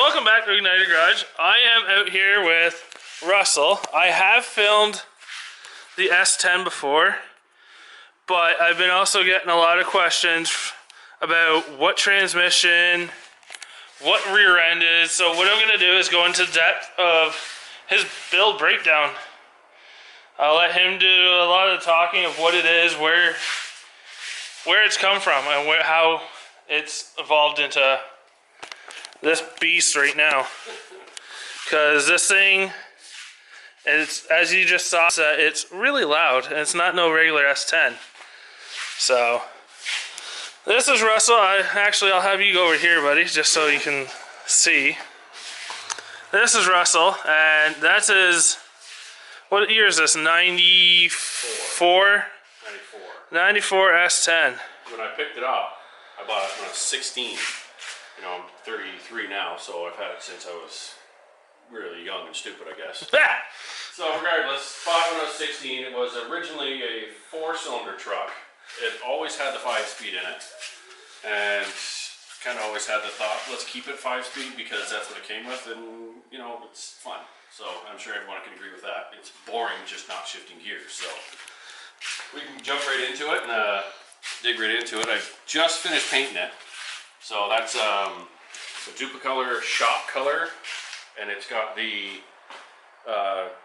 welcome back to Undercarriage. I am out here with Russell. I have filmed the S10 before, but I've been also getting a lot of questions about what transmission, what rear end is. So what I'm going to do is go into depth of his build breakdown. I'll let him do a lot of the talking of what it is, where it's come from, and how it's evolved into this beast right now. Because this thing, it's, as you just saw, it's really loud, and it's not no regular S10. So this is Russell. I'll have you go over here, buddy, just so you can see. This is Russell, and that's his, what year is this, 94? 94 S10. When I picked it up, I bought it when I was 16. You know, I'm 33 now, so I've had it since I was really young and stupid, I guess. So regardless, bought it when I was 16. It was originally a 4-cylinder truck. It always had the 5-speed in it, and kind of always had the thought, let's keep it 5-speed because that's what it came with, and you know, it's fun. So I'm sure everyone can agree with that. It's boring just not shifting gears. So we can jump right into it and dig right into it. I've just finished painting it. So that's a Duplicolor shop color, and it's got the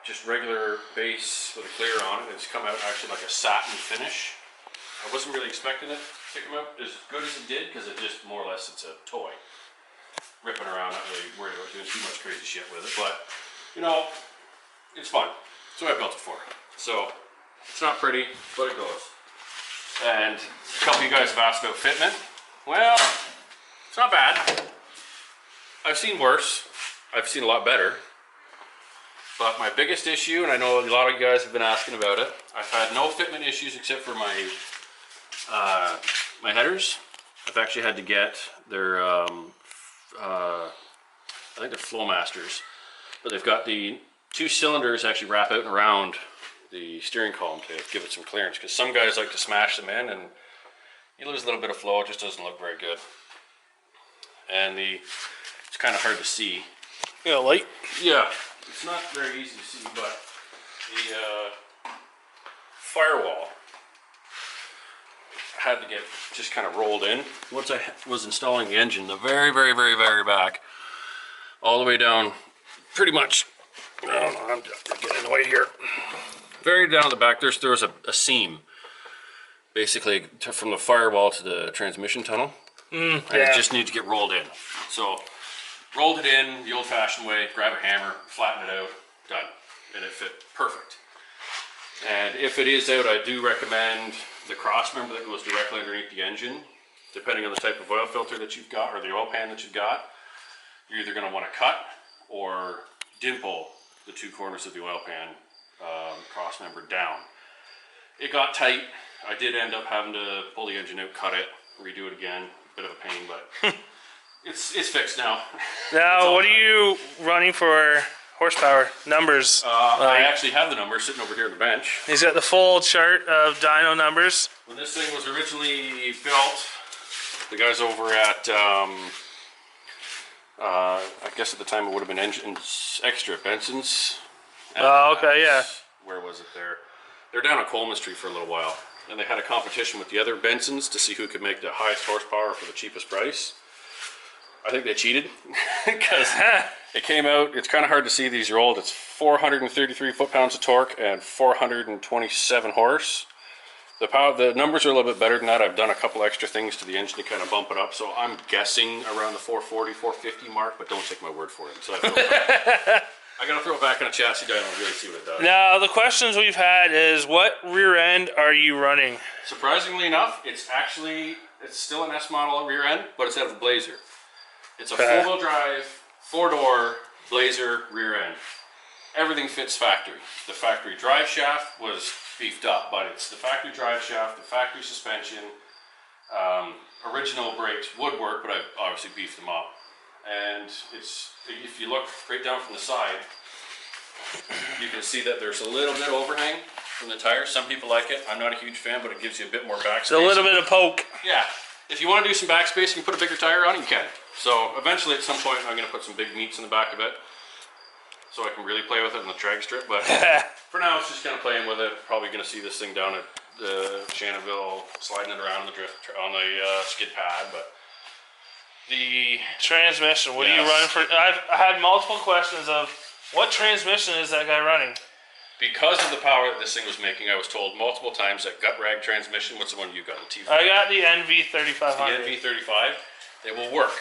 just regular base with a clear on it. It's come out actually like a satin finish. I wasn't really expecting it to come out as good as it did because it just more or less it's a toy. Ripping around, not really worried about doing too much crazy shit with it, but you know, it's fun. That's what I built it for. So it's not pretty, but it goes. And a couple of you guys have asked about fitment. Well, it's not bad. I've seen worse. I've seen a lot better. But my biggest issue, and I know a lot of you guys have been asking about it, I've had no fitment issues except for my my headers. I've actually had to get their, I think they're Flowmasters, but they've got the 2 cylinders actually wrap out and around the steering column to give it some clearance, because some guys like to smash them in and you lose a little bit of flow. It just doesn't look very good. And it's kind of hard to see. You got light? Yeah, it's not very easy to see, but the firewall had to get just kind of rolled in. Once I was installing the engine, the very back, all the way down, pretty much, I'm getting in the way here. Very down the back, there was a seam, basically from the firewall to the transmission tunnel. And it just needs to get rolled in. So rolled it in the old-fashioned way, grab a hammer, flatten it out, done. And it fit perfect. And if it is out, I do recommend the cross member that goes directly underneath the engine. Depending on the type of oil filter that you've got or the oil pan that you've got, you're either going to want to cut or dimple the 2 corners of the oil pan cross member down. It got tight. I did end up having to pull the engine out, cut it, redo it again. Bit of a pain, but it's fixed now. Now, what are you running for horsepower numbers? I actually have the numbers sitting over here on the bench. He's got the full chart of dyno numbers. When this thing was originally built, the guys over at I guess at the time it would have been Engines Extra, Benson's. Oh, okay, yeah. Where was it there? They're down on Coleman Street for a little while. And they had a competition with the other Bensons to see who could make the highest horsepower for the cheapest price. I think they cheated because it came out, it's kind of hard to see these are old. It's 433 foot-pounds of torque and 427 horse. The numbers are a little bit better than that. I've done a couple extra things to the engine to kind of bump it up. So I'm guessing around the 440, 450 mark, but don't take my word for it. So I gotta throw it back on a chassis dyno and really see what it does. Now, the questions we've had is, what rear end are you running? Surprisingly enough, it's still an S model rear end, but it's out of a Blazer. It's a 4-wheel drive, 4-door Blazer rear end. Everything fits factory. The factory drive shaft was beefed up, but it's the factory drive shaft, the factory suspension, original brakes would work, but I've obviously beefed them up. And if you look right down from the side, you can see that there's a little bit of overhang from the tires. Some people like it. I'm not a huge fan, but it gives you a bit more back space. It's a little bit of poke. Yeah, If you want to do some backspace and put a bigger tire on it, you can. So eventually at some point I'm going to put some big meats in the back of it so I can really play with it in the drag strip. But for now it's just kind of playing with it. Probably going to see this thing down at Shannonville, sliding it around on the skid pad. But the transmission, what are you running for? I had multiple questions of what transmission is that guy running? Because of the power that this thing was making, I was told multiple times that gut rag transmission, what's the one you got? The T5? I got the NV3500. The NV35, they will work.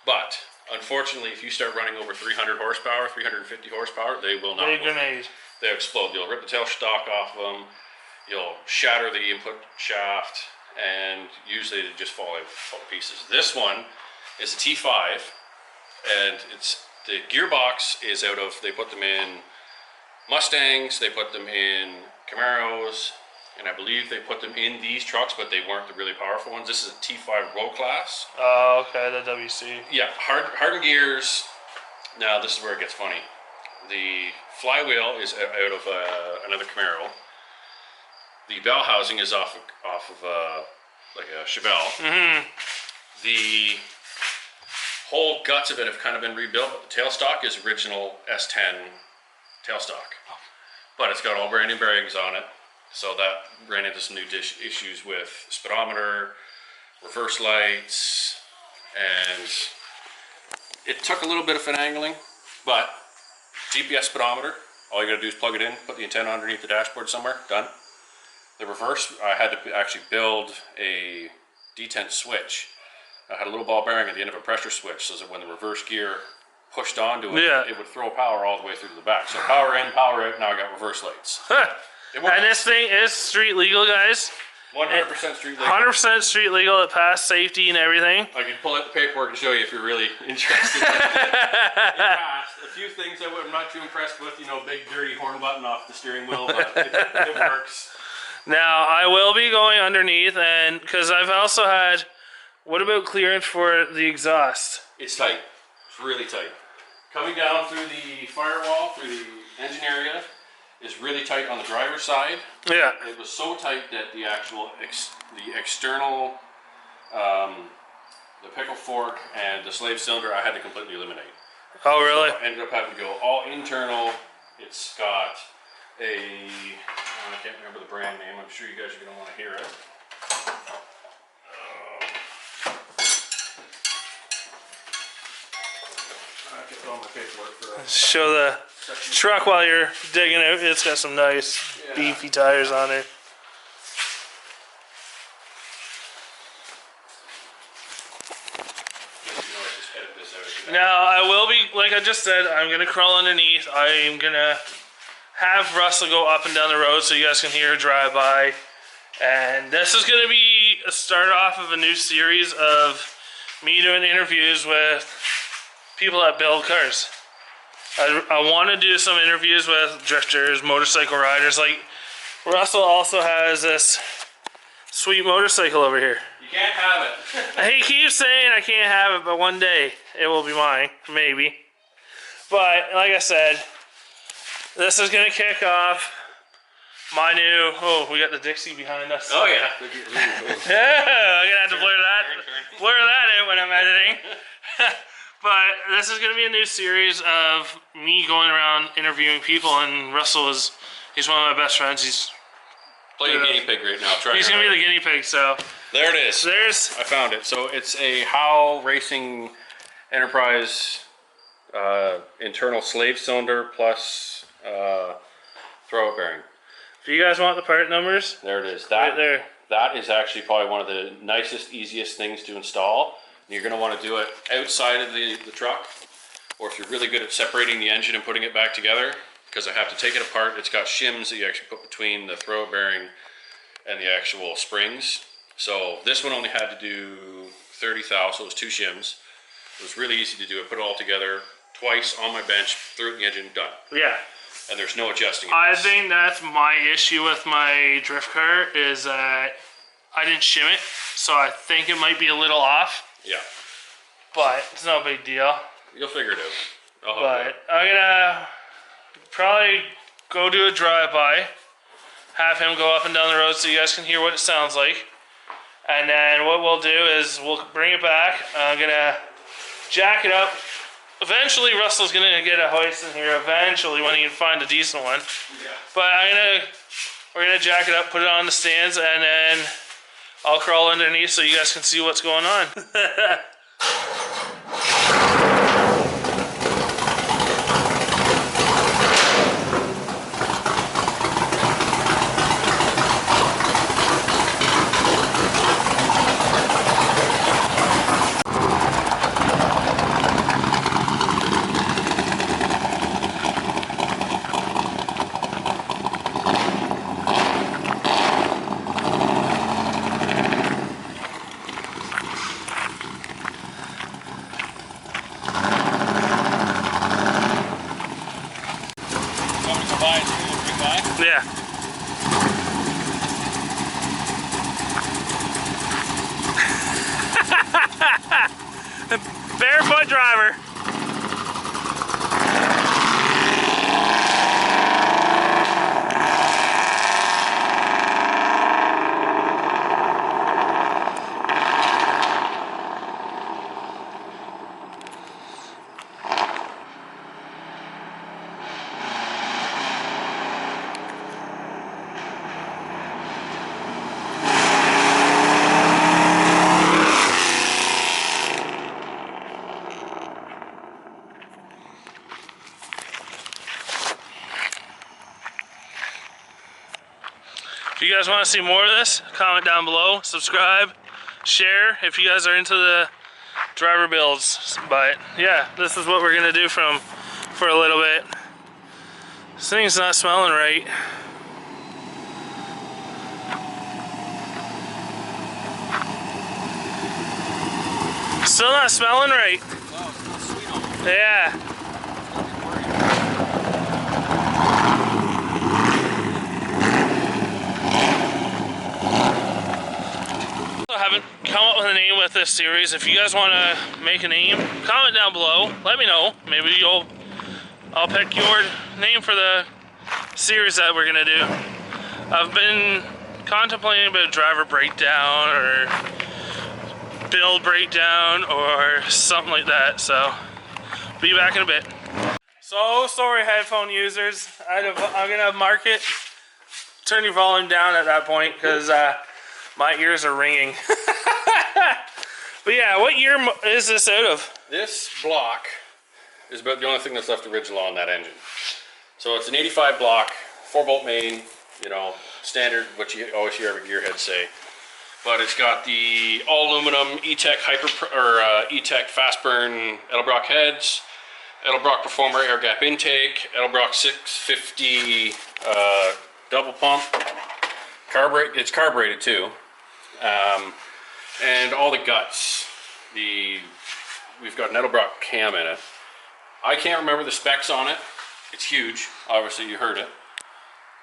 But, unfortunately, if you start running over 300 horsepower, 350 horsepower, they will not Big work. grenade. They explode. You'll rip the tail stock off of them, you'll shatter the input shaft, and usually they just fall to pieces. This one is a T5, and the gearbox is out of, they put them in Mustangs, they put them in Camaros, and I believe they put them in these trucks, but they weren't the really powerful ones. This is a T5 road class. Oh, okay, the WC. Yeah, hardened gears. Now this is where it gets funny. The flywheel is out of another Camaro. The bell housing is off of like a Chevelle. Mm-hmm. The whole guts of it have kind of been rebuilt, but the tailstock is original S10 tailstock. But it's got all brand new bearings on it, so that ran into some new issues with speedometer, reverse lights, and it took a little bit of finagling, but GPS speedometer, all you gotta do is plug it in, put the antenna underneath the dashboard somewhere, done. The reverse, I had to actually build a detent switch. I had a little ball bearing at the end of a pressure switch so that when the reverse gear pushed onto it, it would throw power all the way through to the back. So power in, power out, now I got reverse lights. And this thing is street legal, guys. 100% street legal. 100% street legal. It passed safety and everything. I can pull out the paperwork and show you if you're really interested. It passed. A few things I'm not too impressed with, big dirty horn button off the steering wheel, but it works. Now, I will be going underneath, and because I've also had, what about clearance for the exhaust? It's tight. It's really tight. Coming down through the firewall, through the engine area, is really tight on the driver's side. Yeah. It was so tight that the actual, the external, the pickle fork and the slave cylinder, I had to completely eliminate. Oh, really? So I ended up having to go all internal. It's got I can't remember the brand name. I'm sure you guys are going to want to hear it. I kept all my paperwork for show the truck while you're digging out. It's got some nice beefy tires on it. Now, I will be, like I just said, I'm going to crawl underneath. I'm going to have Russell go up and down the road so you guys can hear her drive by. And this is going to be a start off of a new series of me doing interviews with people that build cars. I want to do some interviews with drifters, motorcycle riders. Like, Russell also has this sweet motorcycle over here. You can't have it. He keeps saying I can't have it, but one day it will be mine, maybe. But, like I said, this is going to kick off my new... Oh, we got the Dixie behind us. Oh, yeah. Yeah, I'm going to have to blur that out when I'm editing. But this is going to be a new series of me going around interviewing people, and Russell he's one of my best friends. He's playing guinea pig right now. He's going to be the guinea pig, so... There it is. I found it. So it's a Howe Racing Enterprise internal slave cylinder plus throw-out bearing. If you guys want the part numbers, there it is. Right there. That is actually probably one of the nicest, easiest things to install. You're going to want to do it outside of the truck, or if you're really good at separating the engine and putting it back together, because I have to take it apart. It's got shims that you actually put between the throw-out bearing and the actual springs. So this one only had to do 30 thou, so it was 2 shims. It was really easy to do it. Put it all together twice on my bench, threw it in the engine, done. Yeah. And there's no adjusting. I think that's my issue with my drift car is that I didn't shim it, so I think it might be a little off. Yeah. But it's no big deal. You'll figure it out. But I'm gonna probably go do a drive-by, have him go up and down the road so you guys can hear what it sounds like. And then what we'll do is we'll bring it back. I'm gonna jack it up. Eventually, Russell's gonna get a hoist in here. Eventually, when he can find a decent one. Yeah. But we're gonna jack it up, put it on the stands, and then I'll crawl underneath so you guys can see what's going on. Yeah. Barefoot driver. If you guys want to see more of this, comment down below, subscribe, share if you guys are into the driver builds. But yeah, this is what we're gonna do for a little bit. This thing's not smelling right. Still not smelling right. Oh, it's sweet on it. Yeah. I haven't come up with a name with this series. If you guys want to make a name, comment down below. Let me know. Maybe I'll pick your name for the series that we're gonna do. I've been contemplating about driver breakdown or build breakdown or something like that. So be back in a bit. So sorry, headphone users. I'm gonna mark it. Turn your volume down at that point because my ears are ringing. But yeah, what year is this out of? This block is about the only thing that's left original on that engine. So it's an 85 block, 4-bolt main, you know, standard, what you always hear every gearhead say. But it's got the all aluminum E-Tech E-Tech fast burn Edelbrock heads, Edelbrock Performer air gap intake, Edelbrock 650 double pump. It's carbureted too. And all the guts. We've got an Edelbrock cam in it. I can't remember the specs on it. It's huge. Obviously, you heard it.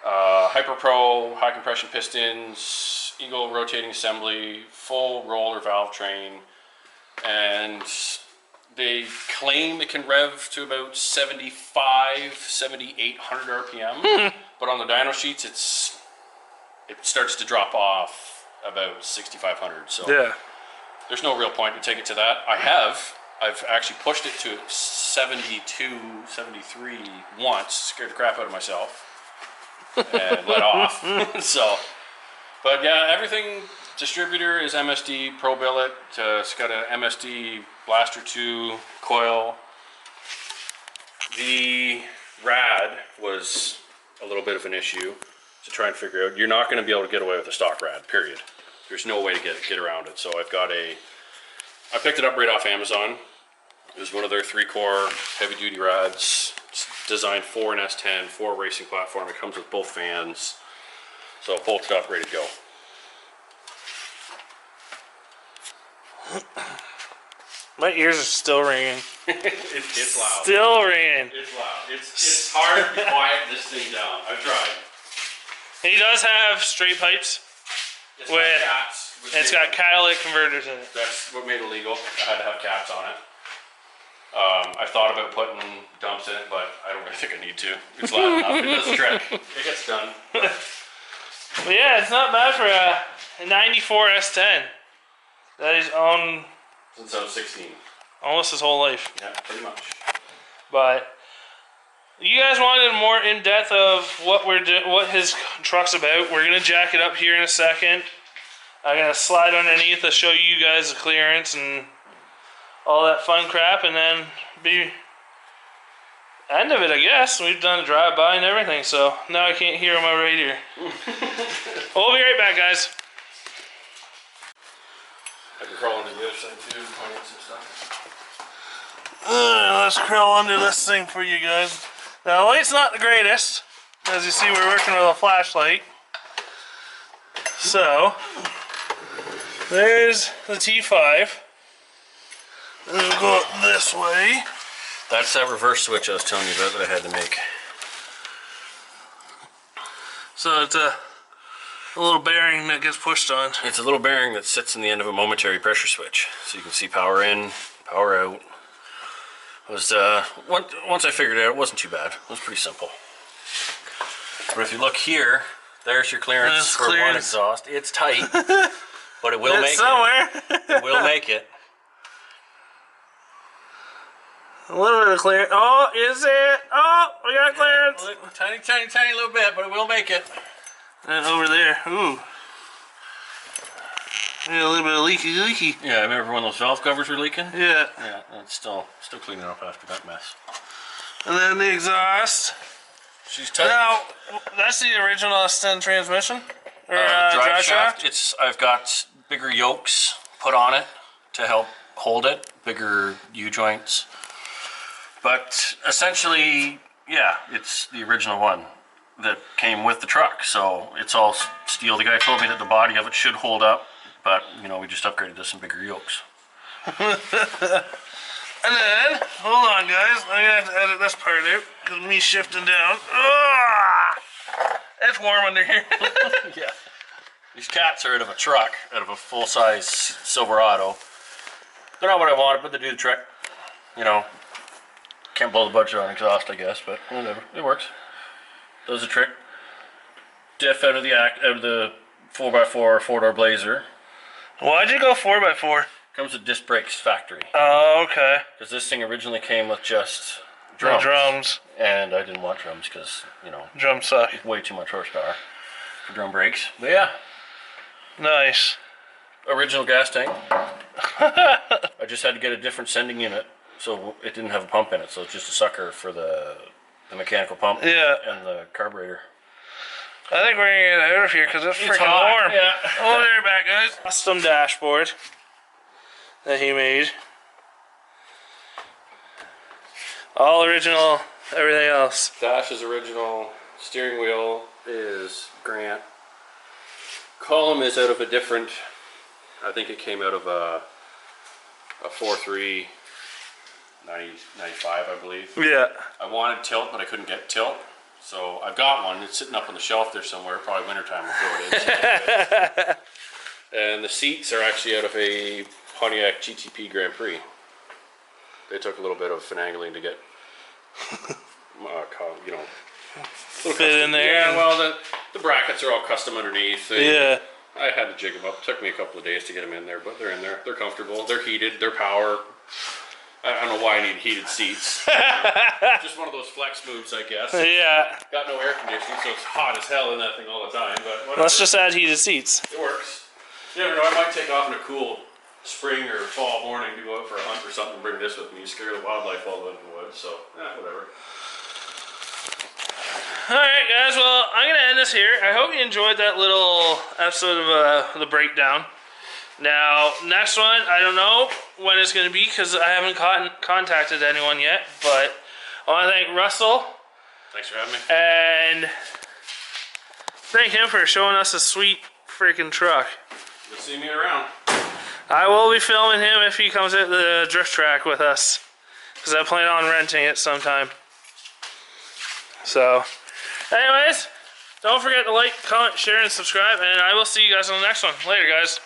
Hyper Pro, high compression pistons, Eagle rotating assembly, full roller valve train, and they claim it can rev to about 7,800 RPM. But on the dyno sheets, it starts to drop off about 6,500. So Yeah. there's no real point to take it to that. I've actually pushed it to 72, 73 once, scared the crap out of myself, and let off. So, but yeah, everything, distributor is MSD Pro Billet. It's got an MSD Blaster 2 coil. The rad was a little bit of an issue to try and figure out. You're not going to be able to get away with a stock rad, period. There's no way to get around it. So I picked it up right off Amazon. It was one of their 3-core heavy duty rads. It's designed for an S10, for a racing platform. It comes with both fans. So bolted up, ready to go. My ears are still ringing. It's loud. Still ringing. It's loud. It's hard to quiet this thing down. I've tried. He does have straight pipes. It's got catalytic converters in it. That's what made it legal. I had to have caps on it. I thought about putting dumps in it, but I don't really think I need to. It's loud enough. It does the trick. It gets done. But yeah, it's not bad for a a 94 S10 that he's owned Since I was 16. almost his whole life. Yeah, pretty much. But you guys wanted more in depth of what his truck's about. We're gonna jack it up here in a second. I'm gonna slide underneath to show you guys the clearance and all that fun crap, and then be end of it, I guess. We've done a drive-by and everything, so now I can't hear my radio. We'll be right back, guys. I can crawl into the other side too and point out some stuff. Let's crawl under this thing for you guys. Now, the light's not the greatest. As you see, we're working with a flashlight. So, there's the T5. And we'll go up this way. That's that reverse switch I was telling you about that I had to make. So it's a little bearing that gets pushed on. It's a little bearing that sits in the end of a momentary pressure switch. So you can see power in, power out. It was, once I figured it out, it wasn't too bad. It was pretty simple. But if you look here, there's your clearance for one exhaust. It's tight, but it will make somewhere. It will make it. A little bit of clearance. Oh, is it? Oh, we got clearance. Tiny, tiny, tiny little bit, but it will make it. And over there, ooh. Yeah, a little bit of leaky. Yeah, I remember when those valve covers were leaking? Yeah. Yeah, it's still cleaning up after that mess. And then the exhaust. She's tight. Now, that's the original S10 transmission? Or drive shaft. I've got bigger yokes put on it to help hold it, bigger U-joints. But essentially, yeah, it's the original one that came with the truck. So it's all steel. The guy told me that the body of it should hold up, but you know, we just upgraded to some bigger yokes. And then, hold on guys, I'm gonna have to edit this part out because me shifting down. It's warm under here. Yeah. These cats are out of a truck, out of a full-size Silverado. They're not what I wanted, but they do the trick. You know, can't blow the budget on exhaust, I guess, but whatever. It works. Does the trick. Diff out of the 4x4 four-door Blazer. Why'd you go 4x4? Comes with disc brakes factory. Oh, okay. Because this thing originally came with just drums. Drums. And I didn't want drums because, you know, drums suck. Way too much horsepower for drum brakes. But yeah. Nice. Original gas tank. I just had to get a different sending unit, so it didn't have a pump in it. So it's just a sucker for the mechanical pump. Yeah. And the carburetor. I think we're gonna get out of here because it's freaking hot. warm. Yeah. We'll be right back, guys. Custom dashboard that he made. All original, everything else. Dash is original. Steering wheel is Grant. Column is out of a different, I think it came out of a 4.3 95, I believe. Yeah. I wanted tilt, but I couldn't get tilt. So I've got one. It's sitting up on the shelf there somewhere. Probably wintertime we'll throw it in. And the seats are actually out of a Pontiac GTP Grand Prix. They took a little bit of finagling to get, you know, fit in there. Yeah, well, the brackets are all custom underneath. Yeah. I had to jig them up. It took me a couple of days to get them in there, but they're in there. They're comfortable. They're heated. They're power. I don't know why I need heated seats. Just one of those flex moves, I guess. Yeah. Got no air conditioning, so it's hot as hell in that thing all the time. But whatever. Let's just add heated seats. It works. You never know. I might take off in a cool spring or fall morning to go out for a hunt or something and bring this with me. Scare the wildlife all out in the woods. So, whatever. Alright guys, well I'm going to end this here. I hope you enjoyed that little episode of the breakdown. Now, next one, I don't know when it's going to be because I haven't contacted anyone yet, but I want to thank Russell. Thanks for having me. And thank him for showing us a sweet freaking truck. You'll see me around. I will be filming him if he comes at the drift track with us because I plan on renting it sometime. So, anyways, don't forget to like, comment, share, and subscribe, and I will see you guys on the next one. Later, guys.